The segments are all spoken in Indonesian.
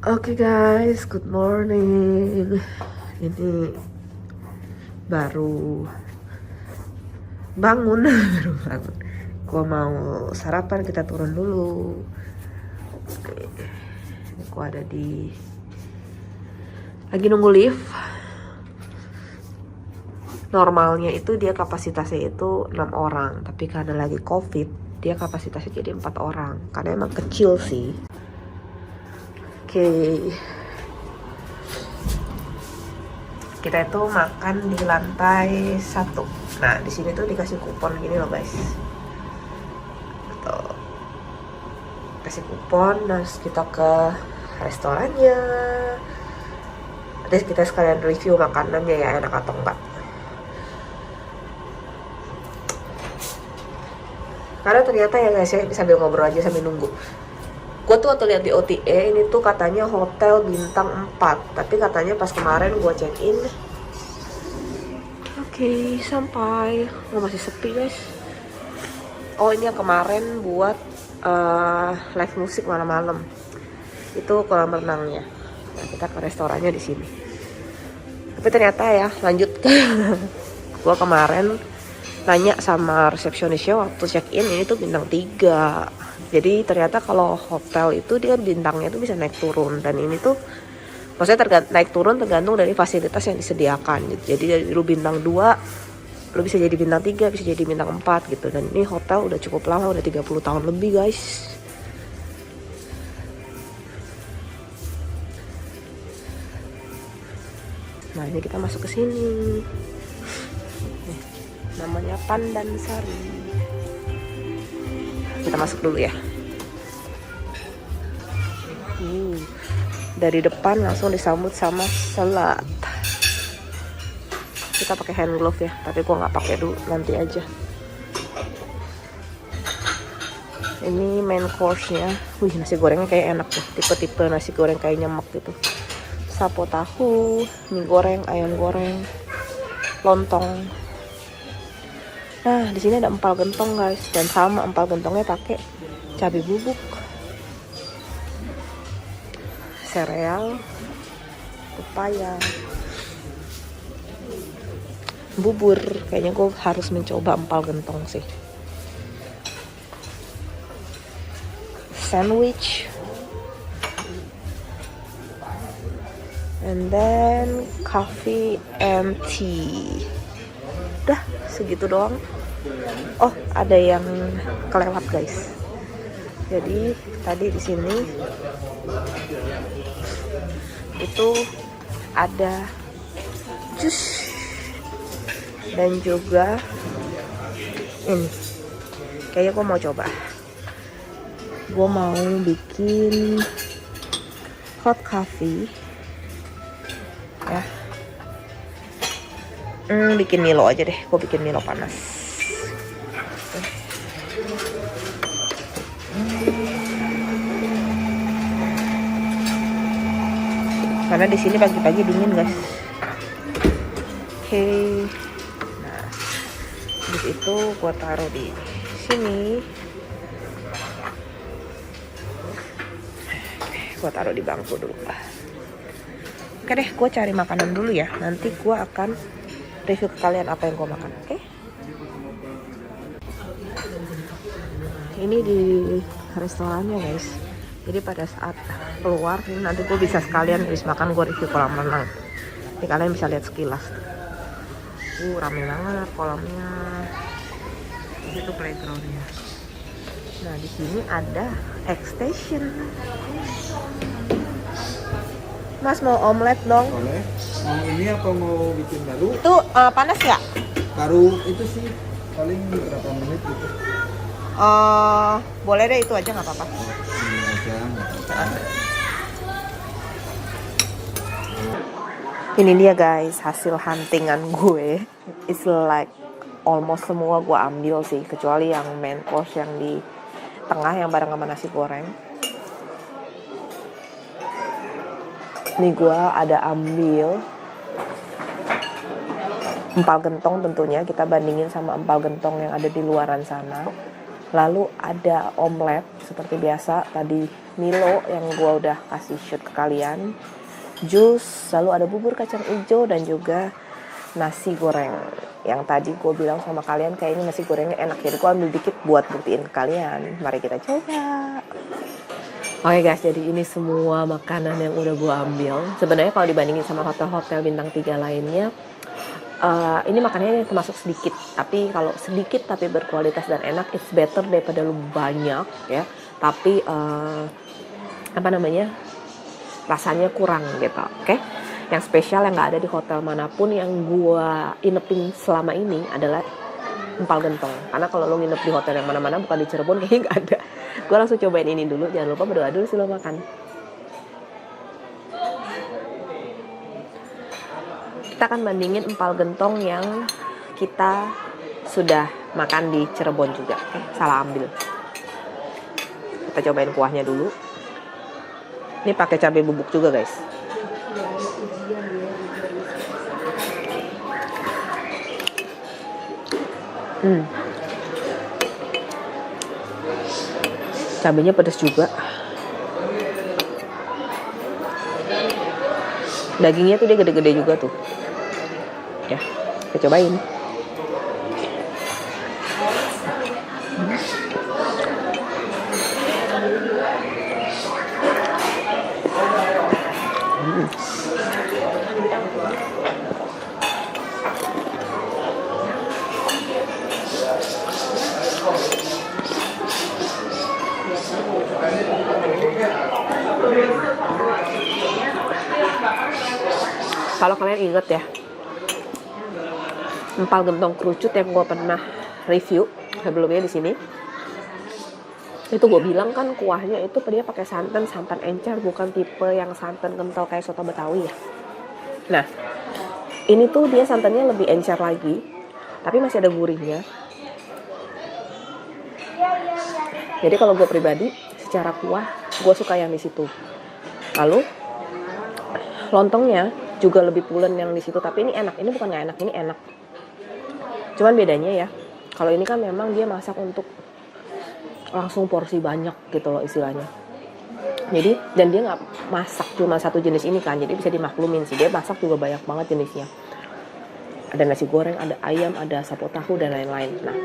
Oke guys, good morning. Ini baru bangun, baru bangun. Gua mau sarapan, kita turun dulu. Oke. Ini gua ada lagi nunggu lift. Normalnya itu dia kapasitasnya itu 6 orang, tapi karena lagi COVID, dia kapasitasnya jadi 4 orang. Karena emang kecil sih. Oke. Kita itu makan di lantai 1. Nah, di sini tuh dikasih kupon gini loh, guys. Tuh. Kasih kupon, terus kita ke restorannya. Terus kita sekalian review makanannya ya, enak atau enggak. Karena ternyata ya guys, ya sambil ngobrol aja sambil nunggu. Gue tuh waktu lihat di OTA ini tuh katanya hotel bintang 4, tapi katanya pas kemarin gue check in, oke, sampai masih sepi guys. Oh, ini yang kemarin buat live musik malam-malam. Itu kolam renangnya. Nah, kita ke restorannya di sini. Tapi ternyata ya, lanjut ke gue kemarin nanya sama resepsionisnya waktu check in, ini tuh bintang 3. Jadi ternyata kalau hotel itu dia bintangnya tuh bisa naik turun, dan ini tuh maksudnya naik turun tergantung dari fasilitas yang disediakan gitu. Jadi dari lu bintang 2 lu bisa jadi bintang 3, bisa jadi bintang 4 gitu. Dan ini hotel udah cukup lama, udah 30 tahun lebih guys. Nah, ini kita masuk ke sini. Namanya Pandansari. Kita masuk dulu ya. Dari depan langsung disambut sama selat. Kita pakai hand glove ya, tapi gua nggak pakai dulu, nanti aja. Ini main course-nya. Wih, nasi gorengnya kayak enak tuh. Tipe-tipe nasi goreng kayak nyemek gitu. Sapo tahu, mie goreng, ayam goreng, lontong. Nah, di sini ada empal gentong guys, dan sama empal gentongnya pakai cabai bubuk, sereal, pepaya, bubur. Kayaknya gue harus mencoba empal gentong sih. Sandwich, and then coffee and tea. Udah segitu doang. Oh, ada yang kelewat guys. Jadi tadi di sini itu ada jus dan juga ini. Kayaknya gue mau coba. Gue mau bikin hot coffee ya. Bikin Milo aja deh. Gue bikin Milo panas. Karena di sini pagi-pagi dingin guys. Oke. Nah, habis itu gue taruh di sini. Gue taruh di bangku dulu. Oke deh, gue cari makanan dulu ya. Nanti gue akan review ke kalian apa yang gue makan. Oke? Ini di restorannya guys. Jadi pada saat keluar nanti gue bisa sekalian habis makan gue review kolam renang. Ini kalian bisa lihat sekilas. Rame banget kolamnya. Itu playgroundnya. Nah, di sini ada X-Station. Mas mau omelet dong? Boleh. Mau ini apa mau bikin baru? Itu panas ya? Baru itu sih paling berapa menit gitu. Boleh deh, itu aja nggak apa-apa. Ini aja. Ini dia guys, hasil huntingan gue. It's like almost semua gue ambil sih, kecuali yang main course yang di tengah yang bareng sama nasi goreng. Ini gue ada ambil empal gentong, tentunya kita bandingin sama empal gentong yang ada di luaran sana. Lalu ada omelet seperti biasa, tadi Milo yang gue udah kasih shoot ke kalian, jus, lalu ada bubur kacang hijau dan juga nasi goreng. Yang tadi gue bilang sama kalian kayaknya nasi gorengnya enak, jadi gue ambil dikit buat buktiin ke kalian. Mari kita coba. Oke guys, jadi ini semua makanan yang udah gue ambil. Sebenarnya kalau dibandingin sama hotel-hotel bintang 3 lainnya, ini makanannya termasuk sedikit, tapi kalau sedikit tapi berkualitas dan enak, it's better daripada lu banyak ya, tapi rasanya kurang gitu. Oke. Yang spesial yang nggak ada di hotel manapun yang gua inepin selama ini adalah empal gentong, karena kalau lu nginep di hotel yang mana-mana bukan di Cirebon kayaknya nggak ada. Gua langsung cobain ini dulu, jangan lupa berdoa dulu sebelum makan. Kita akan bandingin empal gentong yang kita sudah makan di Cirebon juga. Salah ambil. Kita cobain kuahnya dulu. Ini pakai cabai bubuk juga guys. Cabainya pedas juga. Dagingnya tuh dia gede-gede juga tuh. Ya, kita cobain. Kalau kalian inget ya, empal gentong kerucut yang gue pernah review sebelumnya di sini, itu gue bilang kan kuahnya itu dia pakai santan encer, bukan tipe yang santan kental kayak soto Betawi ya. Nah, ini tuh dia santannya lebih encer lagi, tapi masih ada gurihnya. Jadi kalau gue pribadi, secara kuah gue suka yang di situ. Lalu lontongnya juga lebih pulen yang di situ, tapi ini enak. Ini bukan nggak enak, ini enak. Cuman bedanya ya, kalau ini kan memang dia masak untuk langsung porsi banyak gitu loh istilahnya. Jadi dan dia nggak masak cuma satu jenis ini kan, jadi bisa dimaklumin sih dia masak juga banyak banget jenisnya. Ada nasi goreng, ada ayam, ada sapo tahu dan lain-lain. Nah,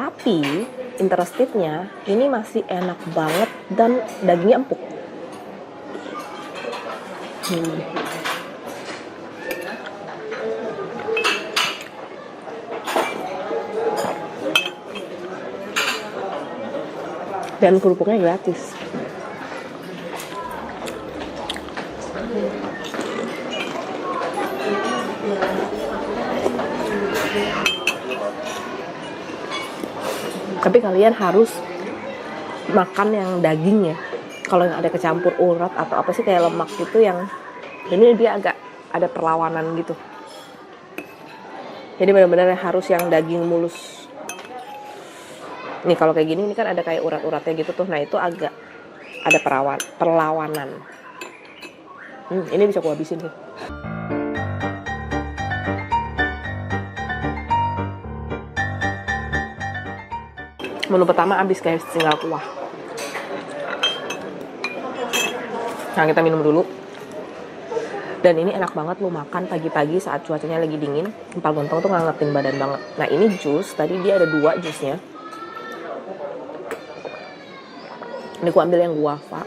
tapi interestednya ini masih enak banget dan dagingnya empuk. Dan kerupuknya gratis. Tapi kalian harus makan yang daging ya. Kalau yang ada kecampur urat atau apa sih kayak lemak gitu, yang ini dia agak ada perlawanan gitu. Jadi benar-benar harus yang daging mulus. Nih kalau kayak gini, ini kan ada kayak urat-uratnya gitu tuh. Nah itu agak ada perlawanan. Ini bisa gua habisin sih. Menu pertama habis guys, tinggal kuah. Nah kita minum dulu. Dan ini enak banget lu makan pagi-pagi saat cuacanya lagi dingin. Empal gentong tuh ngangetin badan banget. Nah ini jus, tadi dia ada 2 jusnya. Ini gue ambil yang guava.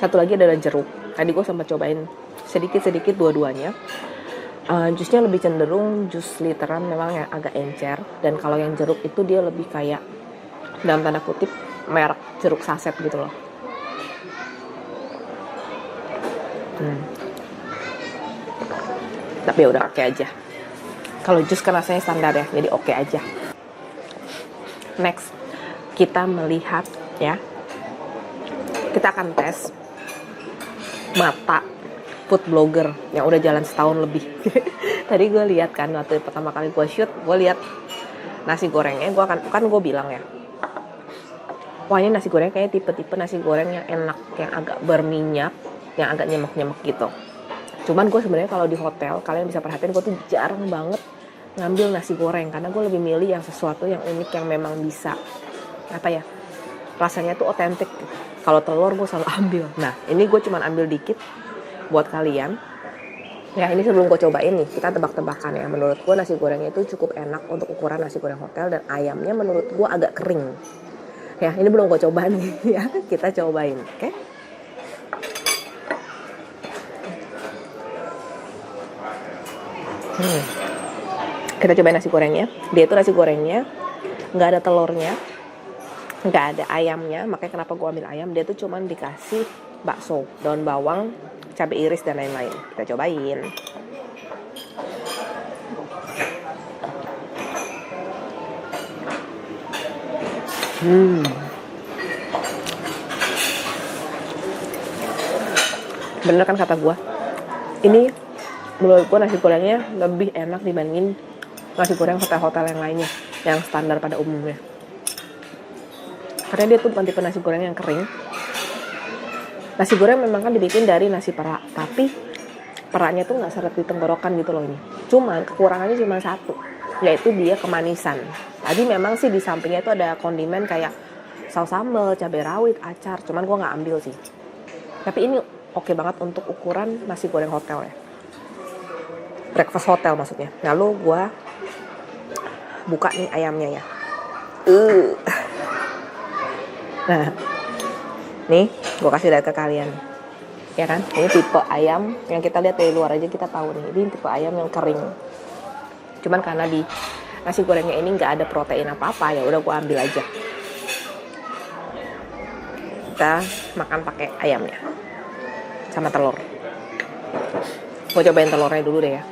Satu lagi adalah jeruk. Tadi gue sempat cobain sedikit-sedikit dua-duanya. Jusnya lebih cenderung jus literan, memang yang agak encer. Dan kalau yang jeruk itu dia lebih kayak dalam tanda kutip merek jeruk saset gitu loh. Tapi ya udah oke aja. Kalau jus kan rasanya standar ya, jadi oke aja. Next, kita melihat ya. Kita akan tes mata food blogger yang udah jalan setahun lebih. Tadi gue lihat kan waktu pertama kali gue shoot, gue lihat nasi gorengnya, gue bilang ya, wah ini nasi goreng kayak tipe-tipe nasi goreng yang enak, yang agak berminyak, yang agak nyemek-nyemek gitu. Cuman gue sebenarnya kalau di hotel, kalian bisa perhatiin gue tuh jarang banget ngambil nasi goreng, karena gue lebih milih yang sesuatu yang unik, yang memang bisa apa ya, rasanya tuh otentik. Kalau telur gue selalu ambil. Nah ini gue cuman ambil dikit buat kalian. Ya ini sebelum gue cobain nih, kita tebak-tebakan ya. Menurut gue nasi gorengnya itu cukup enak untuk ukuran nasi goreng hotel, dan ayamnya menurut gue agak kering. Ya ini belum gue coba nih ya, kita cobain, oke? Kita cobain nasi gorengnya. Dia itu nasi gorengnya nggak ada telurnya, nggak ada ayamnya. Makanya kenapa gue ambil ayam, dia tuh cuman dikasih bakso, daun bawang, cabai iris dan lain-lain. Kita cobain. Bener kan kata gue, ini menurut gue nasi gorengnya lebih enak dibandingin nasi goreng hotel-hotel yang lainnya yang standar pada umumnya. Karena dia tuh bukan tipe nasi goreng yang kering. Nasi goreng memang kan dibikin dari nasi perak, tapi peraknya tuh nggak seret di tenggorokan gitu loh ini. Cuman kekurangannya cuma satu, yaitu dia kemanisan. Tadi memang sih di sampingnya itu ada kondimen kayak saus sambal, cabai rawit, acar. Cuman gue nggak ambil sih. Tapi ini oke banget untuk ukuran nasi goreng hotel ya. Breakfast hotel maksudnya. Lalu gue buka nih ayamnya ya. Nah, nih gue kasih lihat ke kalian. Ya kan, ini tipe ayam yang kita lihat dari luar aja kita tahu nih. Ini tipe ayam yang kering. Cuman karena di nasi gorengnya ini nggak ada protein apa-apa, ya udah gue ambil aja. Kita makan pakai ayamnya sama telur. Gue cobain telurnya dulu deh ya.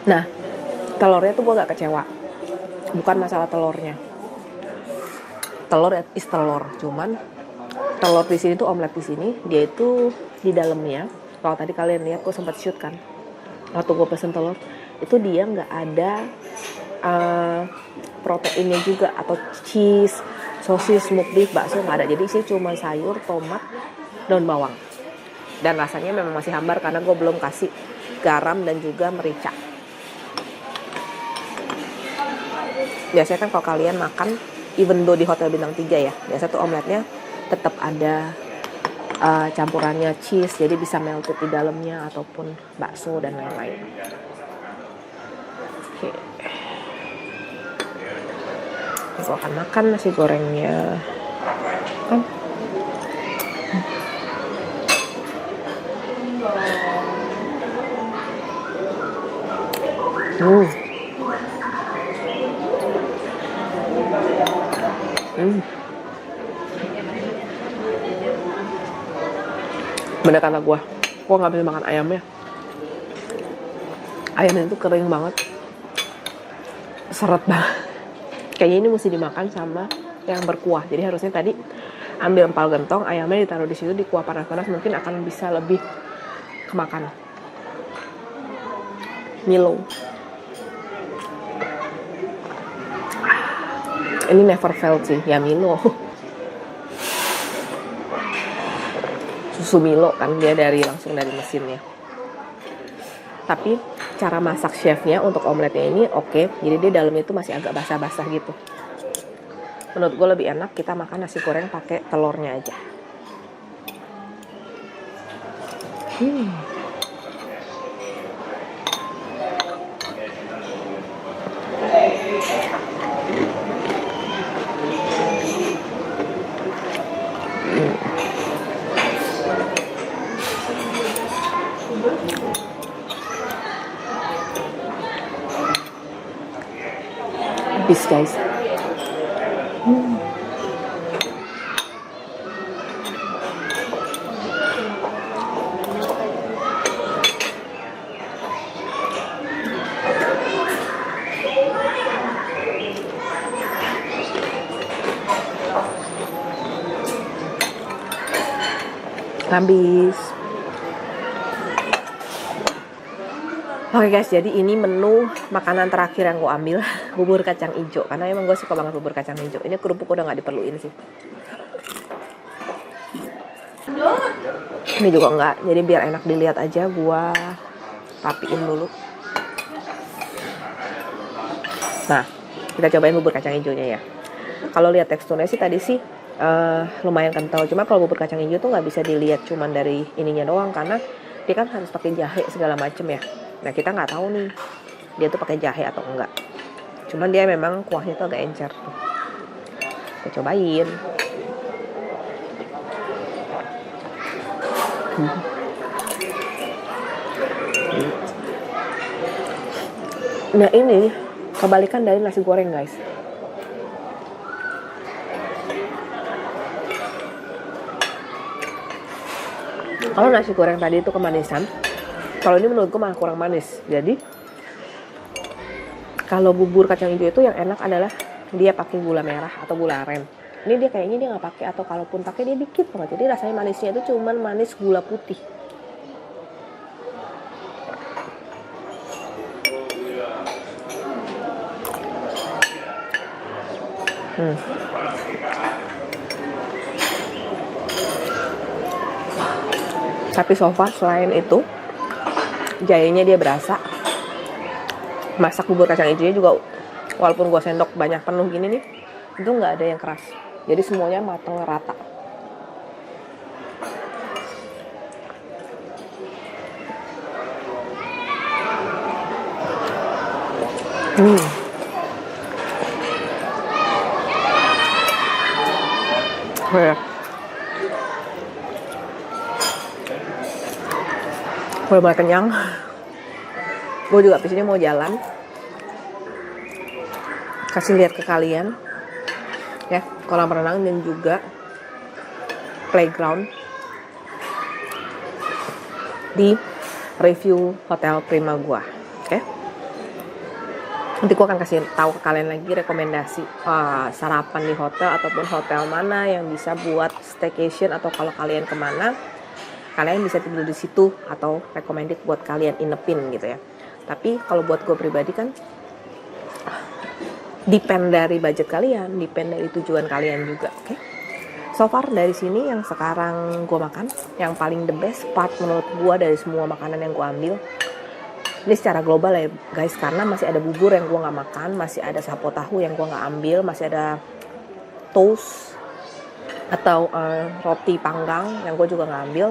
Nah, telurnya tuh gue gak kecewa. Bukan masalah telurnya. Telur is telur, cuman telur di sini tuh omelet di sini, dia itu di dalamnya. Kalau tadi kalian lihat, gue sempat shoot kan. Waktu gue pesen telur, itu dia nggak ada proteinnya juga, atau cheese, sosis, smoked beef, bakso nggak ada. Jadi sih cuma sayur, tomat, daun bawang. Dan rasanya memang masih hambar karena gue belum kasih garam dan juga merica. Biasanya kan kalau kalian makan, even though di hotel bintang 3 ya, biasa tuh omeletnya tetap ada campurannya cheese, jadi bisa melted di dalamnya, ataupun bakso dan lain-lain. Oke. Aku akan makan nasi gorengnya. Kan? Bener kata gue gak bisa makan ayamnya. Ayamnya itu kering banget, seret banget. Kayaknya ini mesti dimakan sama yang berkuah. Jadi harusnya tadi ambil empal gentong, ayamnya ditaruh di situ di kuah panas-panas, mungkin akan bisa lebih kemakan. Milo. Ini never failed sih, ya Milo. Susu Milo kan, dia langsung dari mesinnya. Tapi cara masak chefnya untuk omeletnya ini oke. Jadi dia dalamnya itu masih agak basah-basah gitu. Menurut gue lebih enak kita makan nasi goreng pakai telurnya aja. Habis guys. Habis. Oke guys, jadi ini menu makanan terakhir yang gue ambil, bubur kacang hijau. Karena emang gue suka banget bubur kacang hijau. Ini kerupuk udah gak diperluin sih. Ini juga enggak, jadi biar enak dilihat aja gue rapiin dulu. Nah, Kita cobain bubur kacang hijaunya ya. Kalau lihat teksturnya sih tadi sih lumayan kental. Cuma kalau bubur kacang hijau tuh nggak bisa dilihat cuman dari ininya doang, karena dia kan harus pakai jahe segala macem ya. Nah kita nggak tahu nih dia tuh pakai jahe atau enggak. Cuman dia memang kuahnya tuh agak encer tuh. Kita cobain. Nah ini kebalikan dari nasi goreng guys. Kalau nasi goreng tadi itu kemanisan, kalau ini menurutku malah kurang manis. Jadi kalau bubur kacang hijau itu yang enak adalah dia pakai gula merah atau gula aren. Ini dia kayaknya dia nggak pakai, atau kalaupun pakai dia dikit banget. Jadi rasanya manisnya itu cuman manis gula putih. Tapi so far selain itu jahenya dia berasa. Masak bubur kacang hijaunya juga walaupun gua sendok banyak penuh gini nih, itu nggak ada yang keras. Jadi semuanya matang rata. Gue mulai kenyang. Gue juga abis ini mau jalan, kasih lihat ke kalian ya kolam renang dan juga playground di review hotel Prima gua. Oke, nanti gua akan kasih tahu ke kalian lagi rekomendasi sarapan di hotel ataupun hotel mana yang bisa buat staycation, atau kalau kalian kemana kalian bisa tidur di situ, atau recommended buat kalian inepin gitu ya. Tapi kalau buat gue pribadi kan depend dari budget kalian, depend dari tujuan kalian juga. Oke. So far dari sini yang sekarang gue makan, yang paling the best part menurut gue dari semua makanan yang gue ambil, ini secara global ya guys, karena masih ada bubur yang gue nggak makan, masih ada sapo tahu yang gue nggak ambil, masih ada toast atau roti panggang yang gue juga nggak ambil.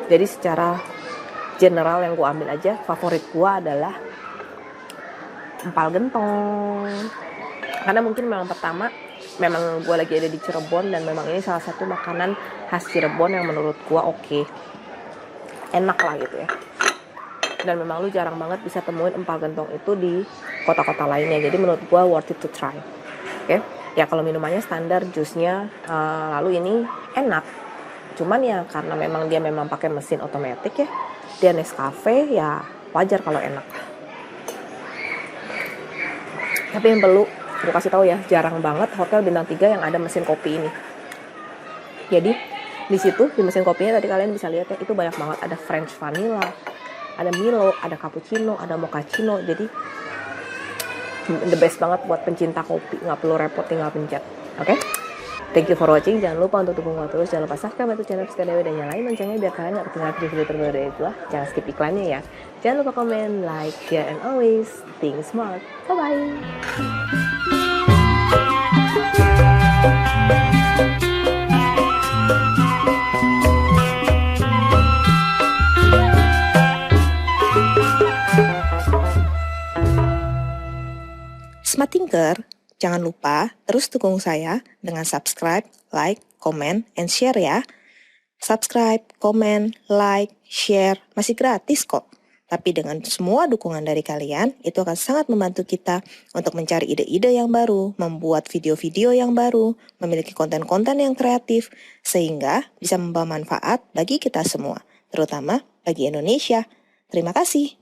Jadi secara general yang gue ambil aja, favorit gue adalah empal gentong. Karena mungkin memang pertama, memang gue lagi ada di Cirebon, dan memang ini salah satu makanan khas Cirebon yang menurut gue oke. Enak lah gitu ya. Dan memang lu jarang banget bisa temuin empal gentong itu di kota-kota lainnya. Jadi menurut gue worth it to try. Oke. Ya kalau minumannya standar, jusnya, lalu ini enak. Cuman ya karena memang dia memang pakai mesin otomatis ya, dia Nescafe, ya wajar kalau enak. Tapi yang perlu gue kasih tahu ya, jarang banget hotel bintang 3 yang ada mesin kopi ini. Jadi di situ di mesin kopinya tadi kalian bisa lihat ya, itu banyak banget, ada French vanilla, ada Milo, ada cappuccino, ada mochaccino. Jadi the best banget buat pencinta kopi, nggak perlu repot tinggal pencet. Oke? Thank you for watching. Jangan lupa untuk dukung gue terus. Jangan lupa subscribe untuk channel Piskadewi dan nyalain loncengnya biar kalian gak ketinggalan video terbaru dari gue. Jangan skip iklannya ya. Jangan lupa komen, like, share, and always think smart. Bye-bye. Smart Thinker, jangan lupa terus dukung saya dengan subscribe, like, comment, and share ya. Subscribe, comment, like, share, masih gratis kok. Tapi dengan semua dukungan dari kalian, itu akan sangat membantu kita untuk mencari ide-ide yang baru, membuat video-video yang baru, memiliki konten-konten yang kreatif, sehingga bisa membawa manfaat bagi kita semua, terutama bagi Indonesia. Terima kasih.